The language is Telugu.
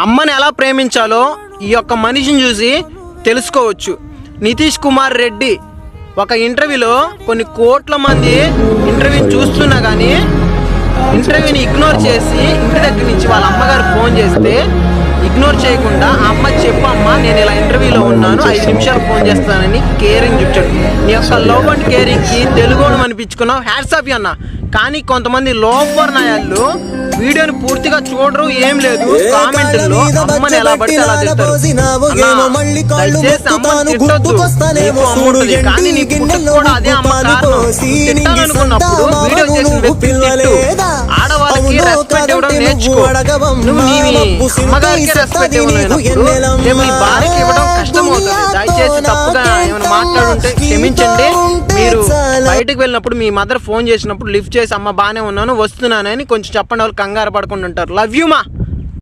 అమ్మని ఎలా ప్రేమించాలో ఈ యొక్క మనిషిని చూసి తెలుసుకోవచ్చు. నితీష్ కుమార్ రెడ్డి ఒక ఇంటర్వ్యూలో కొన్ని కోట్ల మంది ఇంటర్వ్యూని చూస్తున్నా కానీ ఇంటర్వ్యూని ఇగ్నోర్ చేసి ఇంటి దగ్గర నుంచి వాళ్ళ అమ్మగారు ఫోన్ చేస్తే ఇగ్నోర్ చేయకుండా అమ్మ చెప్పమ్మ నేను ఇలా ఇంటర్వ్యూలో ఉన్నాను 5 నిమిషాలు ఫోన్ చేస్తానని కేరింగ్ చూపించాడు. నీ యొక్క లవ్ అండ్ కేరింగ్కి తెలుగును అనిపించుకున్నావు, హ్యాట్స్ ఆఫ్ అన్న. కానీ కొంతమంది లోఫర్ నాయాళ్ళు వీడియోని పూర్తిగా చూడరు, ఏం లేదు కామెంట్లో అమ్మని ఎలా పడితే అలా తింటారు. దయచేసి అమ్మని తిట్టొద్దు, అమ్ముంటుంది కానీ నీ పుట్టుకు కూడా అదే అమ్మ కారణం. తిట్టాలనుకున్నప్పుడు వీడియో చేసిన వ్యక్తి తిట్టు. ఆడవాళ్ళకి రెస్పెక్ట్ ఇవ్వడం నేర్చుకో. నువ్వు నీ అమ్మగారికి రెస్పెక్ట్ ఇవ్వలేనప్పుడు రేపు నీ భార్యకి ఇవ్వడం కష్టం అవుతుంది. దయచేసి తప్పుగా ఏమైనా మాట్లాడుంటే క్షమించండి. మీరు బయటకు వెళ్ళినప్పుడు మీ మదర్ ఫోన్ చేసినప్పుడు లిఫ్ట్ చేసి అమ్మ బాగానే ఉన్నాను వస్తున్నానని కొంచెం చెప్పండి, వాళ్ళు కంగారు పడకుండా ఉంటారు. లవ్ యూ మా.